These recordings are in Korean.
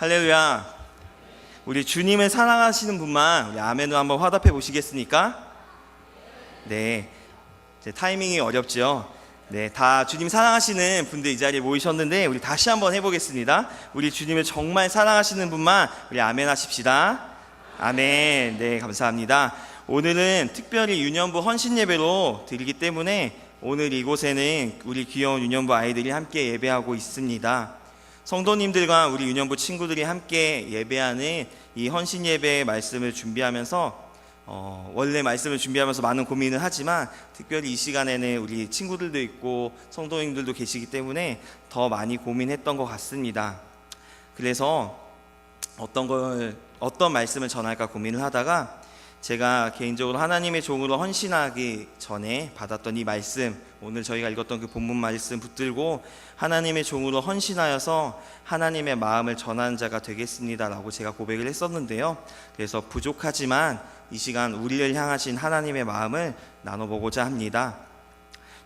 할렐루야. 우리 주님을 사랑하시는 분만 우리 아멘으로 한번 화답해 보시겠습니까? 네, 제 타이밍이 어렵죠. 네, 다 주님 사랑하시는 분들 이 자리에 모이셨는데 우리 다시 한번 해보겠습니다. 우리 주님을 정말 사랑하시는 분만 우리 아멘 하십시다. 아멘. 네, 감사합니다. 오늘은 특별히 유년부 헌신 예배로 드리기 때문에 오늘 이곳에는 우리 귀여운 유년부 아이들이 함께 예배하고 있습니다. 성도님들과 우리 유년부 친구들이 함께 예배하는 이 헌신 예배의 말씀을 준비하면서 원래 말씀을 준비하면서 많은 고민을 하지만 특별히 이 시간에는 우리 친구들도 있고 성도님들도 계시기 때문에 더 많이 고민했던 것 같습니다. 그래서 어떤 말씀을 전할까 고민을 하다가 제가 개인적으로 하나님의 종으로 헌신하기 전에 받았던 이 말씀, 오늘 저희가 읽었던 그 본문 말씀 붙들고 하나님의 종으로 헌신하여서 하나님의 마음을 전하는 자가 되겠습니다 라고 제가 고백을 했었는데요. 그래서 부족하지만 이 시간 우리를 향하신 하나님의 마음을 나눠보고자 합니다.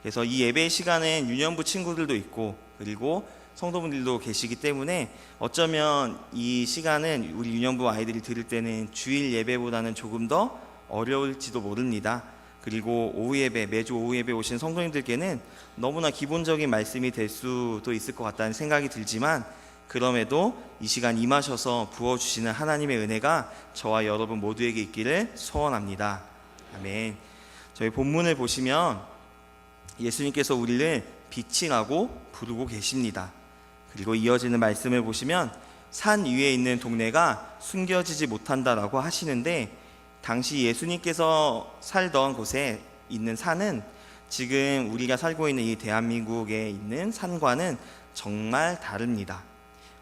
그래서 이 예배 시간엔 유년부 친구들도 있고 그리고 성도분들도 계시기 때문에 어쩌면 이 시간은 우리 유년부 아이들이 들을 때는 주일 예배보다는 조금 더 어려울지도 모릅니다. 그리고 오후 예배, 매주 오후 예배 오신 성도님들께는 너무나 기본적인 말씀이 될 수도 있을 것 같다는 생각이 들지만 그럼에도 이 시간 임하셔서 부어주시는 하나님의 은혜가 저와 여러분 모두에게 있기를 소원합니다. 아멘. 저희 본문을 보시면 예수님께서 우리를 빛이라고 부르고 계십니다. 그리고 이어지는 말씀을 보시면 산 위에 있는 동네가 숨겨지지 못한다라고 하시는데 당시 예수님께서 살던 곳에 있는 산은 지금 우리가 살고 있는 이 대한민국에 있는 산과는 정말 다릅니다.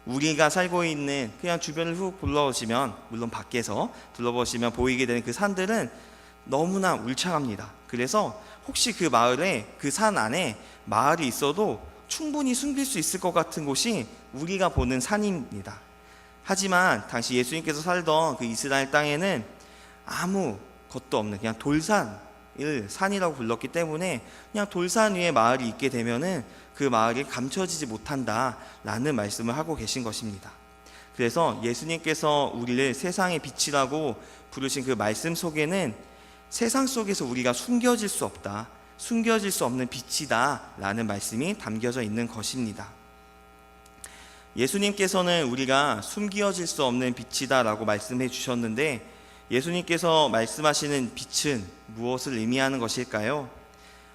우리가 살고 있는 그냥 주변을 훅 둘러보시면 물론 밖에서 둘러보시면 보이게 되는 그 산들은 너무나 울창합니다. 그래서 혹시 그 마을에 그 산 안에 마을이 있어도 충분히 숨길 수 있을 것 같은 곳이 우리가 보는 산입니다. 하지만 당시 예수님께서 살던 그 이스라엘 땅에는 아무것도 없는 그냥 돌산을 산이라고 불렀기 때문에 그냥 돌산 위에 마을이 있게 되면은 그 마을이 감춰지지 못한다라는 말씀을 하고 계신 것입니다. 그래서 예수님께서 우리를 세상의 빛이라고 부르신 그 말씀 속에는 세상 속에서 우리가 숨겨질 수 없다, 숨겨질 수 없는 빛이다 라는 말씀이 담겨져 있는 것입니다. 예수님께서는 우리가 숨겨질 수 없는 빛이다 라고 말씀해 주셨는데 예수님께서 말씀하시는 빛은 무엇을 의미하는 것일까요?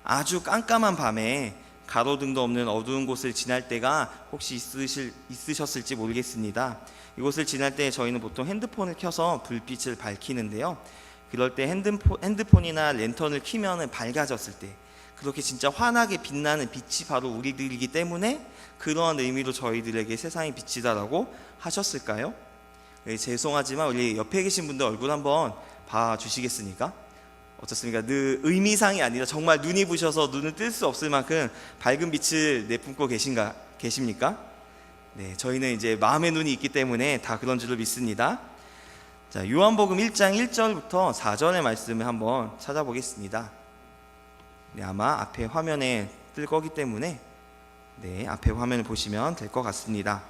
아주 깜깜한 밤에 가로등도 없는 어두운 곳을 지날 때가 혹시 있으셨을지 모르겠습니다. 이곳을 지날 때 저희는 보통 핸드폰을 켜서 불빛을 밝히는데요. 그럴 때 핸드폰이나 랜턴을 켜면 밝아졌을 때 그렇게 진짜 환하게 빛나는 빛이 바로 우리들이기 때문에 그러한 의미로 저희들에게 세상의 빛이다라고 하셨을까요? 네, 죄송하지만 우리 옆에 계신 분들 얼굴 한번 봐주시겠습니까? 어떻습니까? 의미상이 아니라 정말 눈이 부셔서 눈을 뜰 수 없을 만큼 밝은 빛을 내뿜고 계십니까? 네, 저희는 이제 마음의 눈이 있기 때문에 다 그런 줄로 믿습니다. 자, 요한복음 1장 1절부터 4절의 말씀을 한번 찾아보겠습니다. 네, 아마 앞에 화면에 뜰 거기 때문에 네, 앞에 화면을 보시면 될 것 같습니다.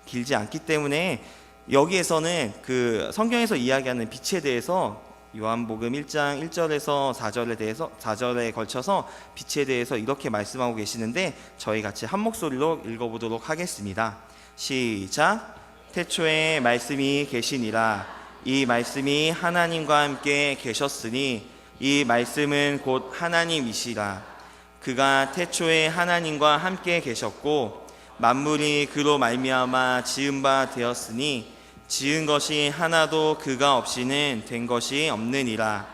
길지 않기 때문에 여기에서는 그 성경에서 이야기하는 빛에 대해서 요한복음 1장 1절에서 4절에 걸쳐서 빛에 대해서 이렇게 말씀하고 계시는데 저희 같이 한 목소리로 읽어보도록 하겠습니다. 시작. 태초에 말씀이 계시니라. 이 말씀이 하나님과 함께 계셨으니 이 말씀은 곧 하나님이시라. 그가 태초에 하나님과 함께 계셨고 만물이 그로 말미암아 지은 바 되었으니 지은 것이 하나도 그가 없이는 된 것이 없느니라.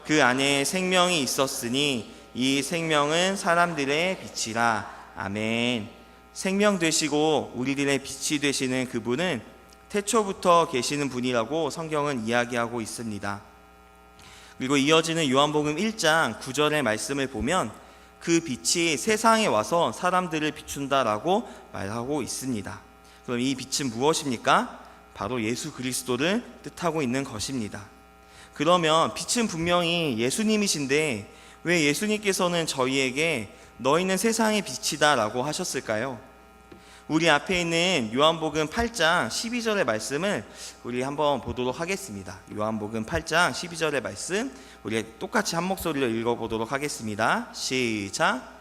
그 안에 생명이 있었으니 이 생명은 사람들의 빛이라. 아멘. 생명 되시고 우리들의 빛이 되시는 그분은 태초부터 계시는 분이라고 성경은 이야기하고 있습니다. 그리고 이어지는 요한복음 1장 9절의 말씀을 보면 그 빛이 세상에 와서 사람들을 비춘다라고 말하고 있습니다. 그럼 이 빛은 무엇입니까? 바로 예수 그리스도를 뜻하고 있는 것입니다. 그러면 빛은 분명히 예수님이신데 왜 예수님께서는 저희에게 너희는 세상의 빛이다 라고 하셨을까요? 우리 앞에 있는 요한복음 8장 12절의 말씀을 우리 한번 보도록 하겠습니다. 요한복음 8장 12절의 말씀 우리 똑같이 한 목소리로 읽어보도록 하겠습니다. 시작.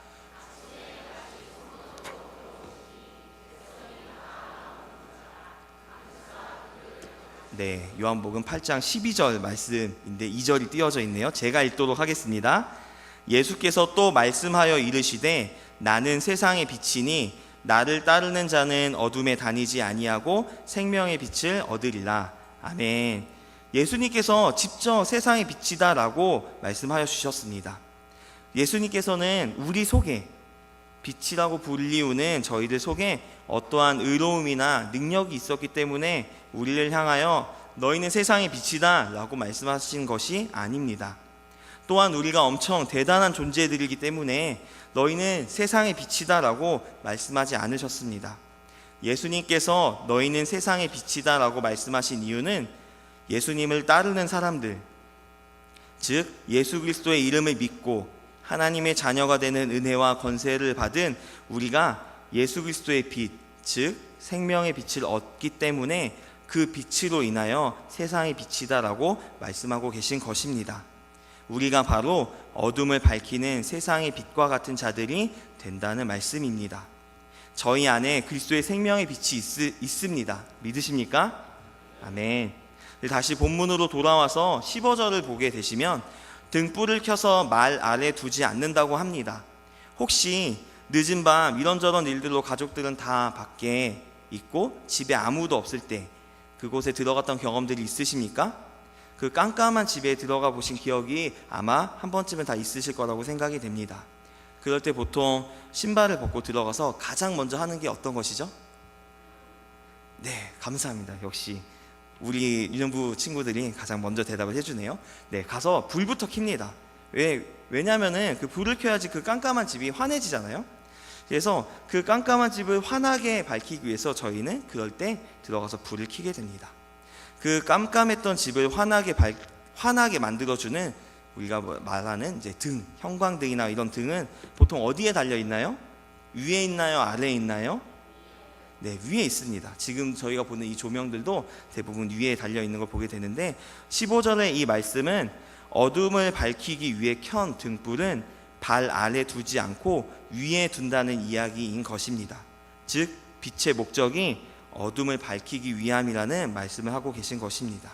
네, 요한복음 8장 12절 말씀인데 2절이 띄어져 있네요. 제가 읽도록 하겠습니다. 예수께서 또 말씀하여 이르시되 나는 세상의 빛이니 나를 따르는 자는 어둠에 다니지 아니하고 생명의 빛을 얻으리라. 아멘. 예수님께서 직접 세상의 빛이다 라고 말씀하여 주셨습니다. 예수님께서는 우리 속에 빛이라고 불리우는 저희들 속에 어떠한 의로움이나 능력이 있었기 때문에 우리를 향하여 너희는 세상의 빛이다 라고 말씀하신 것이 아닙니다. 또한 우리가 엄청 대단한 존재들이기 때문에 너희는 세상의 빛이다 라고 말씀하지 않으셨습니다. 예수님께서 너희는 세상의 빛이다 라고 말씀하신 이유는 예수님을 따르는 사람들, 즉 예수 그리스도의 이름을 믿고 하나님의 자녀가 되는 은혜와 권세를 받은 우리가 예수 그리스도의 빛, 즉 생명의 빛을 얻기 때문에 그 빛으로 인하여 세상의 빛이다 라고 말씀하고 계신 것입니다. 우리가 바로 어둠을 밝히는 세상의 빛과 같은 자들이 된다는 말씀입니다. 저희 안에 그리스도의 생명의 빛이 있습니다. 믿으십니까? 아멘. 다시 본문으로 돌아와서 15절을 보게 되시면 등불을 켜서 말 아래 두지 않는다고 합니다. 혹시 늦은 밤 이런저런 일들로 가족들은 다 밖에 있고 집에 아무도 없을 때 그곳에 들어갔던 경험들이 있으십니까? 그 깜깜한 집에 들어가 보신 기억이 아마 한 번쯤은 다 있으실 거라고 생각이 됩니다. 그럴 때 보통 신발을 벗고 들어가서 가장 먼저 하는 게 어떤 것이죠? 네, 감사합니다. 역시 우리 유년부 친구들이 가장 먼저 대답을 해주네요. 네, 가서 불부터 켭니다. 왜냐면은 그 불을 켜야지 그 깜깜한 집이 환해지잖아요. 그래서 그 깜깜한 집을 환하게 밝히기 위해서 저희는 그럴 때 들어가서 불을 켜게 됩니다. 그 깜깜했던 집을 환하게 만들어주는 우리가 말하는 이제 등, 형광등이나 이런 등은 보통 어디에 달려 있나요? 위에 있나요? 아래에 있나요? 네, 위에 있습니다. 지금 저희가 보는 이 조명들도 대부분 위에 달려 있는 걸 보게 되는데 15절의 이 말씀은 어둠을 밝히기 위해 켠 등불은 발 아래 두지 않고 위에 둔다는 이야기인 것입니다. 즉 빛의 목적이 어둠을 밝히기 위함이라는 말씀을 하고 계신 것입니다.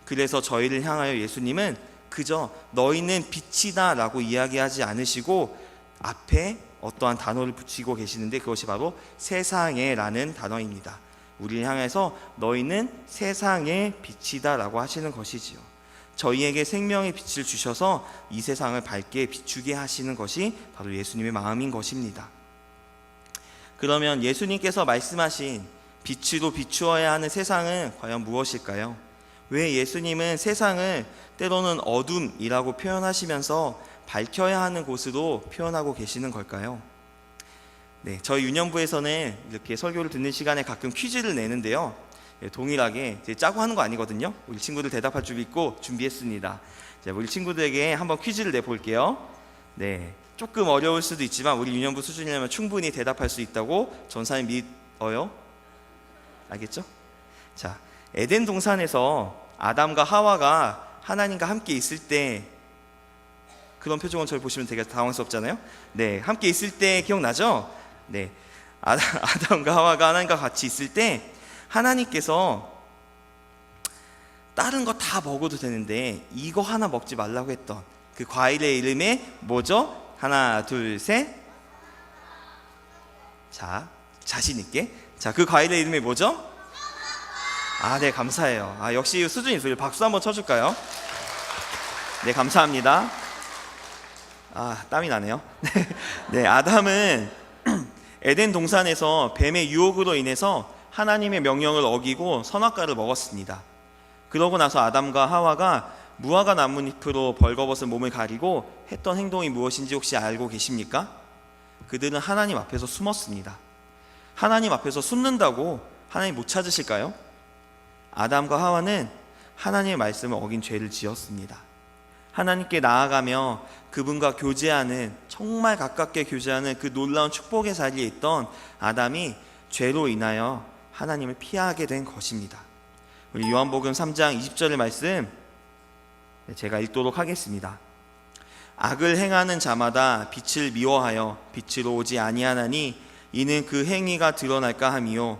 그래서 저희를 향하여 예수님은 그저 너희는 빛이다 라고 이야기하지 않으시고 앞에 어떠한 단어를 붙이고 계시는데 그것이 바로 세상에 라는 단어입니다. 우리를 향해서 너희는 세상의 빛이다 라고 하시는 것이지요. 저희에게 생명의 빛을 주셔서 이 세상을 밝게 비추게 하시는 것이 바로 예수님의 마음인 것입니다. 그러면 예수님께서 말씀하신 빛으로 비추어야 하는 세상은 과연 무엇일까요? 왜 예수님은 세상을 때로는 어둠이라고 표현하시면서 밝혀야 하는 곳으로 표현하고 계시는 걸까요? 네, 저희 유년부에서는 이렇게 설교를 듣는 시간에 가끔 퀴즈를 내는데요. 동일하게 짜고 하는 거 아니거든요. 우리 친구들 대답할 줄 믿고 준비했습니다. 우리 친구들에게 한번 퀴즈를 내볼게요. 네, 조금 어려울 수도 있지만 우리 유년부 수준이라면 충분히 대답할 수 있다고 전사님 믿어요. 알겠죠? 자, 에덴 동산에서 아담과 하와가 하나님과 함께 있을 때 그런 표정을 저를 보시면 되게 당황스럽잖아요. 네, 함께 있을 때 기억나죠? 네, 아담과 하와가 하나님과 같이 있을 때 하나님께서 다른 거 다 먹어도 되는데 이거 하나 먹지 말라고 했던 그 과일의 이름이 뭐죠? 하나, 둘, 셋. 자, 자신 있게. 자, 그 과일의 이름이 뭐죠? 아, 네, 감사해요. 아, 역시 수준이 있어요. 박수 한번 쳐줄까요? 네, 감사합니다. 아, 땀이 나네요. 네, 아담은 에덴 동산에서 뱀의 유혹으로 인해서 하나님의 명령을 어기고 선악과를 먹었습니다. 그러고 나서 아담과 하와가 무화과 나뭇잎으로 벌거벗은 몸을 가리고 했던 행동이 무엇인지 혹시 알고 계십니까? 그들은 하나님 앞에서 숨었습니다. 하나님 앞에서 숨는다고 하나님 못 찾으실까요? 아담과 하와는 하나님의 말씀을 어긴 죄를 지었습니다. 하나님께 나아가며 그분과 교제하는, 정말 가깝게 교제하는 그 놀라운 축복의 자리에 있던 아담이 죄로 인하여 하나님을 피하게 된 것입니다. 우리 요한복음 3장 20절의 말씀 제가 읽도록 하겠습니다. 악을 행하는 자마다 빛을 미워하여 빛으로 오지 아니하나니 이는 그 행위가 드러날까 함이요.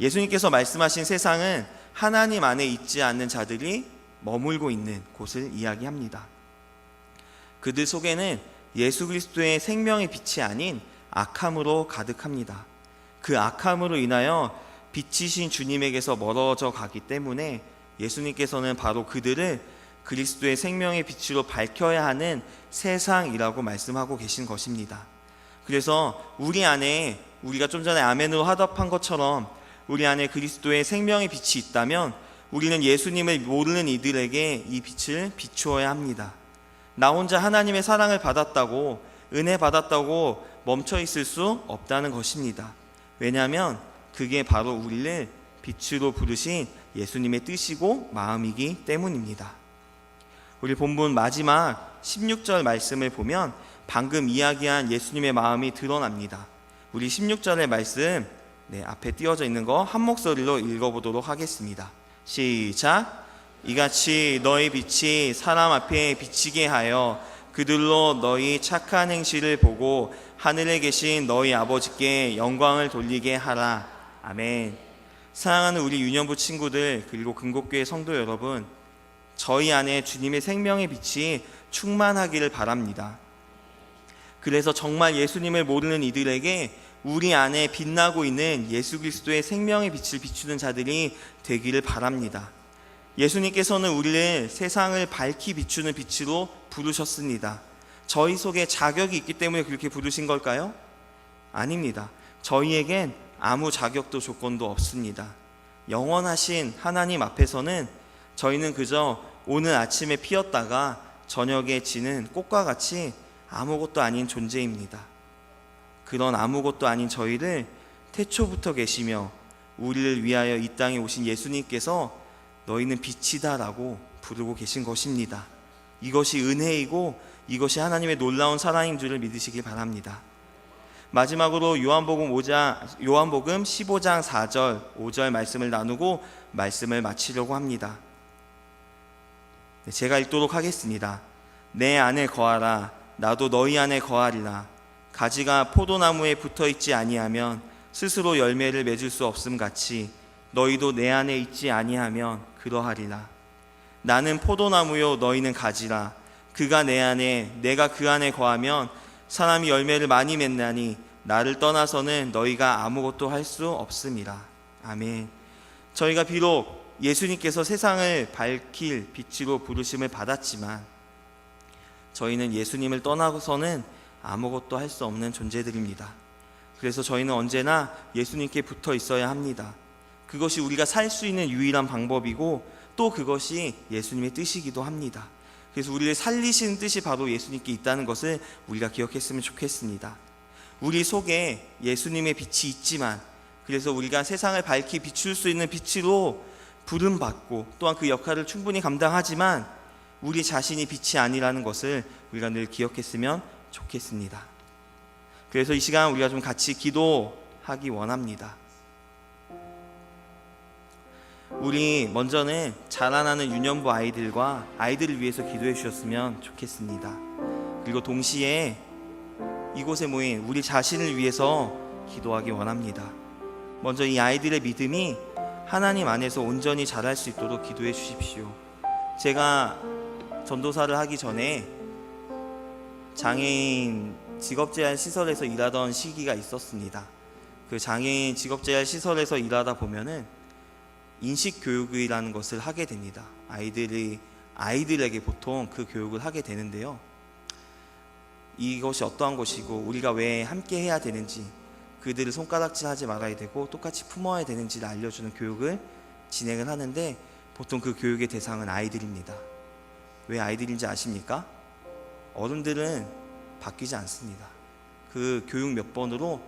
예수님께서 말씀하신 세상은 하나님 안에 있지 않는 자들이 머물고 있는 곳을 이야기합니다. 그들 속에는 예수 그리스도의 생명의 빛이 아닌 악함으로 가득합니다. 그 악함으로 인하여 빛이신 주님에게서 멀어져 가기 때문에 예수님께서는 바로 그들을 그리스도의 생명의 빛으로 밝혀야 하는 세상이라고 말씀하고 계신 것입니다. 그래서 우리 안에, 우리가 좀 전에 아멘으로 화답한 것처럼 우리 안에 그리스도의 생명의 빛이 있다면 우리는 예수님을 모르는 이들에게 이 빛을 비추어야 합니다. 나 혼자 하나님의 사랑을 받았다고, 은혜 받았다고 멈춰 있을 수 없다는 것입니다. 왜냐하면 그게 바로 우리를 빛으로 부르신 예수님의 뜻이고 마음이기 때문입니다. 우리 본문 마지막 16절 말씀을 보면 방금 이야기한 예수님의 마음이 드러납니다. 우리 16절의 말씀 앞에 띄어져 있는 거 한 목소리로 읽어보도록 하겠습니다. 시작. 이같이 너희 빛이 사람 앞에 비치게 하여 그들로 너희 착한 행실을 보고 하늘에 계신 너희 아버지께 영광을 돌리게 하라. 아멘. 사랑하는 우리 유년부 친구들 그리고 금곡교회 성도 여러분, 저희 안에 주님의 생명의 빛이 충만하기를 바랍니다. 그래서 정말 예수님을 모르는 이들에게 우리 안에 빛나고 있는 예수 그리스도의 생명의 빛을 비추는 자들이 되기를 바랍니다. 예수님께서는 우리를 세상을 밝히 비추는 빛으로 부르셨습니다. 저희 속에 자격이 있기 때문에 그렇게 부르신 걸까요? 아닙니다. 저희에겐 아무 자격도 조건도 없습니다. 영원하신 하나님 앞에서는 저희는 그저 오늘 아침에 피었다가 저녁에 지는 꽃과 같이 아무것도 아닌 존재입니다. 그런 아무것도 아닌 저희를 태초부터 계시며 우리를 위하여 이 땅에 오신 예수님께서 너희는 빛이다 라고 부르고 계신 것입니다. 이것이 은혜이고 이것이 하나님의 놀라운 사랑인 줄을 믿으시기 바랍니다. 마지막으로 요한복음 15장 4절 5절 말씀을 나누고 말씀을 마치려고 합니다. 제가 읽도록 하겠습니다. 내 안에 거하라. 나도 너희 안에 거하리라. 가지가 포도나무에 붙어있지 아니하면 스스로 열매를 맺을 수 없음 같이 너희도 내 안에 있지 아니하면 그러하리라. 나는 포도나무요 너희는 가지라. 그가 내 안에 내가 그 안에 거하면 사람이 열매를 많이 맺나니 나를 떠나서는 너희가 아무것도 할 수 없음이라. 아멘. 저희가 비록 예수님께서 세상을 밝힐 빛으로 부르심을 받았지만 저희는 예수님을 떠나서는 아무것도 할 수 없는 존재들입니다. 그래서 저희는 언제나 예수님께 붙어 있어야 합니다. 그것이 우리가 살 수 있는 유일한 방법이고 또 그것이 예수님의 뜻이기도 합니다. 그래서 우리를 살리시는 뜻이 바로 예수님께 있다는 것을 우리가 기억했으면 좋겠습니다. 우리 속에 예수님의 빛이 있지만 그래서 우리가 세상을 밝히 비출 수 있는 빛으로 부름받고 또한 그 역할을 충분히 감당하지만 우리 자신이 빛이 아니라는 것을 우리가 늘 기억했으면 좋겠습니다. 그래서 이 시간 우리가 좀 같이 기도하기 원합니다. 우리 먼저는 자라나는 유년부 아이들과 아이들을 위해서 기도해 주셨으면 좋겠습니다. 그리고 동시에 이곳에 모인 우리 자신을 위해서 기도하기 원합니다. 먼저 이 아이들의 믿음이 하나님 안에서 온전히 자랄 수 있도록 기도해 주십시오. 제가 전도사를 하기 전에 장애인 직업재활 시설에서 일하던 시기가 있었습니다. 그 장애인 직업재활 시설에서 일하다 보면은 인식교육이라는 것을 하게 됩니다. 아이들에게 보통 그 교육을 하게 되는데요. 이것이 어떠한 것이고 우리가 왜 함께 해야 되는지, 그들을 손가락질하지 말아야 되고 똑같이 품어야 되는지를 알려주는 교육을 진행을 하는데 보통 그 교육의 대상은 아이들입니다. 왜 아이들인지 아십니까? 어른들은 바뀌지 않습니다. 그 교육 몇 번으로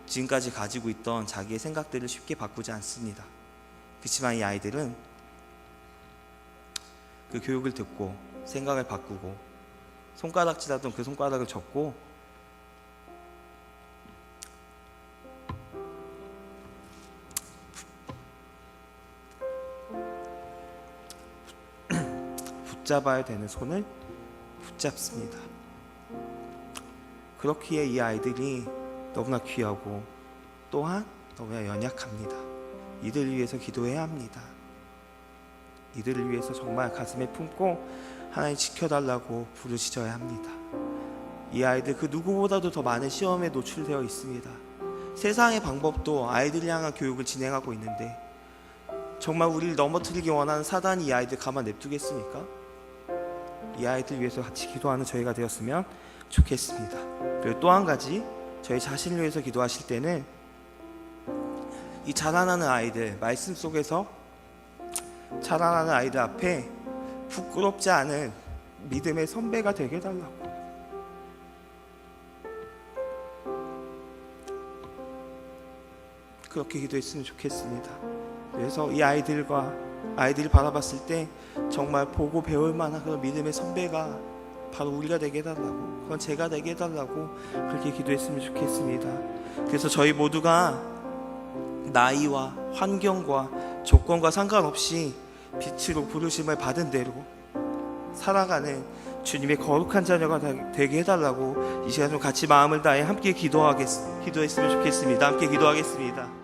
지금까지 가지고 있던 자기의 생각들을 쉽게 바꾸지 않습니다. 그렇지만 이 아이들은 그 교육을 듣고 생각을 바꾸고 손가락질하던 그 손가락을 접고 붙잡아야 되는 손을 붙잡습니다. 그렇기에 이 아이들이 너무나 귀하고 또한 너무나 연약합니다. 이들을 위해서 기도해야 합니다. 이들을 위해서 정말 가슴에 품고 하나님 지켜달라고 부르짖어야 합니다. 이 아이들 그 누구보다도 더 많은 시험에 노출되어 있습니다. 세상의 방법도 아이들을 향한 교육을 진행하고 있는데 정말 우리를 넘어뜨리기 원하는 사단이 이 아이들 가만 냅두겠습니까? 이 아이들 위해서 같이 기도하는 저희가 되었으면 좋겠습니다. 그리고 또 한 가지, 저희 자신을 위해서 기도하실 때는 이 자라나는 아이들, 말씀 속에서 자라나는 아이들 앞에 부끄럽지 않은 믿음의 선배가 되게 해달라고. 그렇게 기도했으면 좋겠습니다. 그래서 이 아이들을 바라봤을 때 정말 보고 배울 만한 그런 믿음의 선배가 바로 우리가 되게 해달라고, 그건 제가 되게 해달라고 그렇게 기도했으면 좋겠습니다. 그래서 저희 모두가 나이와 환경과 조건과 상관없이 빛으로 부르심을 받은 대로 살아가는 주님의 거룩한 자녀가 되게 해달라고 이 시간 좀 같이 마음을 다해 함께 기도했으면 좋겠습니다. 함께 기도하겠습니다.